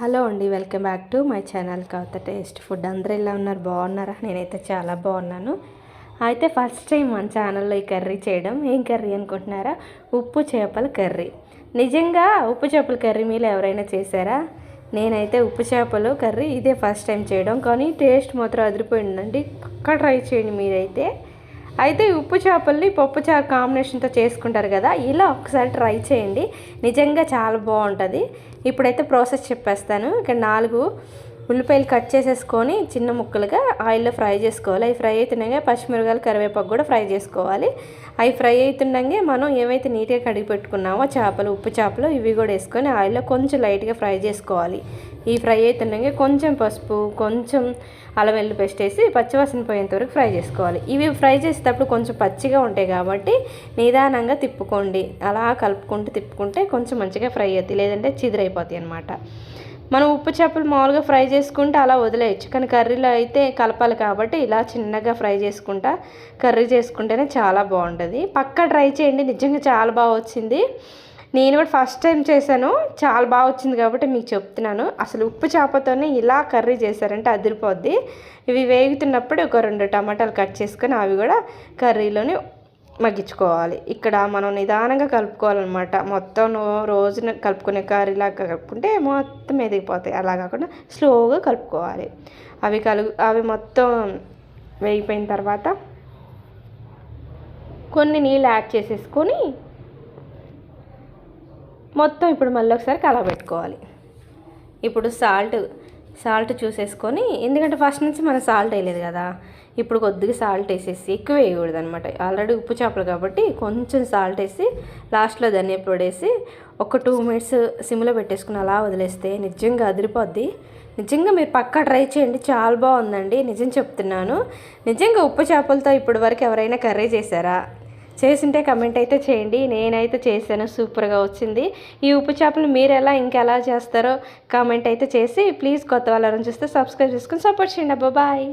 Hello అండి, welcome back to my channel Kavitha taste food. అందరూ ఎలా ఉన్నారు? బాగున్నారా? నేనైతే చాలా బాగున్నాను. అయితే ఫస్ట్ టైం మన ఛానల్లో ఈ కర్రీ చేయడం. ఏం కర్రీ అనుకుంటున్నారా? ఉప్పు చేపల కర్రీ. నిజంగా ఉప్పు చేపల కర్రీ మీరు ఎవరైనా చేశారా? నేనైతే ఉప్పు చేపలు కర్రీ ఇదే ఫస్ట్ టైం చేయడం, కానీ టేస్ట్ మాత్రం అదిరిపోయిందండి. పక్కా ట్రై చేయండి మీరైతే. అయితే ఉప్పు చేపల్ని పప్పుచారు కాంబినేషన్తో చేసుకుంటారు కదా, ఇలా ఒకసారి ట్రై చేయండి. నిజంగా చాలా బాగుంటుంది. ఇప్పుడైతే ప్రాసెస్ చెప్పేస్తాను. ఇక్కడ 4 ఉల్లిపాయలు కట్ చేసేసుకొని చిన్న ముక్కలుగా ఆయిల్లో ఫ్రై చేసుకోవాలి. అవి ఫ్రై అవుతుండగా పచ్చిమిరపకాయలు, కరివేపాకు కూడా ఫ్రై చేసుకోవాలి. అవి ఫ్రై అవుతుండగా మనం ఏవైతే నీట్గా కడిగి పెట్టుకున్నామో చేపలు, ఉప్పు చేపలు, ఇవి కూడా వేసుకొని ఆయిల్లో కొంచెం లైట్గా ఫ్రై చేసుకోవాలి. ఈ ఫ్రై అవుతుండగా కొంచెం పసుపు, కొంచెం అల్లం వెల్లుల్లి పేస్ట్ వేసి పచ్చివాసన పోయేంత వరకు ఫ్రై చేసుకోవాలి. ఇవి ఫ్రై చేసేటప్పుడు కొంచెం పచ్చిగా ఉంటాయి కాబట్టి నిదానంగా తిప్పుకోండి. అలా కలుపుకుంటూ తిప్పుకుంటే కొంచెం మంచిగా ఫ్రై అవుతాయి, లేదంటే చిదిరైపోతాయి అన్నమాట. మనం ఉప్పు చేపలు మామూలుగా ఫ్రై చేసుకుంటే అలా వదిలేయచ్చు, కానీ కర్రీలో అయితే కలపాలి కాబట్టి ఇలా చిన్నగా ఫ్రై చేసుకుంటా కర్రీ చేసుకుంటేనే చాలా బాగుంటుంది. పక్కా ట్రై చేయండి, నిజంగా చాలా బాగా వచ్చింది. నేను కూడా ఫస్ట్ టైం చేశాను, చాలా బాగా వచ్చింది కాబట్టి మీకు చెప్తున్నాను. అసలు ఉప్పు చేపతోనే ఇలా కర్రీ చేశారంటే అదిరిపోద్ది. ఇవి వేగుతున్నప్పుడు ఒక 2 టమాటాలు కట్ చేసుకొని అవి కూడా కర్రీలోనే మగ్గించుకోవాలి. ఇక్కడ మనం నిదానంగా కలుపుకోవాలన్నమాట. మొత్తం రోజున కలుపుకునే కర్రీలాగా కలుపుకుంటే మొత్తం ఎదిగిపోతాయి. అలా కాకుండా స్లోగా కలుపుకోవాలి. అవి మొత్తం వేగిపోయిన తర్వాత కొన్ని నీళ్ళు యాడ్ చేసేసుకొని మొత్తం ఇప్పుడు మళ్ళీ ఒకసారి కలబెట్టుకోవాలి. ఇప్పుడు సాల్ట్ చూసేసుకొని, ఎందుకంటే ఫస్ట్ నుంచి మనం సాల్ట్ వేయలేదు కదా, ఇప్పుడు కొద్దిగా సాల్ట్ వేసేసి ఎక్కువ వేయకూడదు అనమాట. ఆల్రెడీ ఉప్పు చేపలు కాబట్టి కొంచెం సాల్ట్ వేసి లాస్ట్లో ధనియా పొడి వేసి ఒక 2 మినిట్స్ సిమ్లో పెట్టేసుకుని అలా వదిలేస్తే నిజంగా అదిరిపోద్ది. నిజంగా మీరు పక్కా ట్రై చేయండి, చాలా బాగుందండి. నిజం చెప్తున్నాను. నిజంగా ఉప్పు చేపలతో ఇప్పటి వరకు ఎవరైనా కర్రీ చేశారా? చేసింటే కమెంట్ అయితే చేయండి. నేనైతే చేశాను, సూపర్గా వచ్చింది. ఈ ఉప్పు చేపలు మీరు ఇంకెలా చేస్తారో కామెంట్ అయితే చేసి, ప్లీజ్ కొత్త వాళ్ళని చూస్తే సబ్స్క్రైబ్ చేసుకొని సపోర్ట్ చేయండి. బాయ్.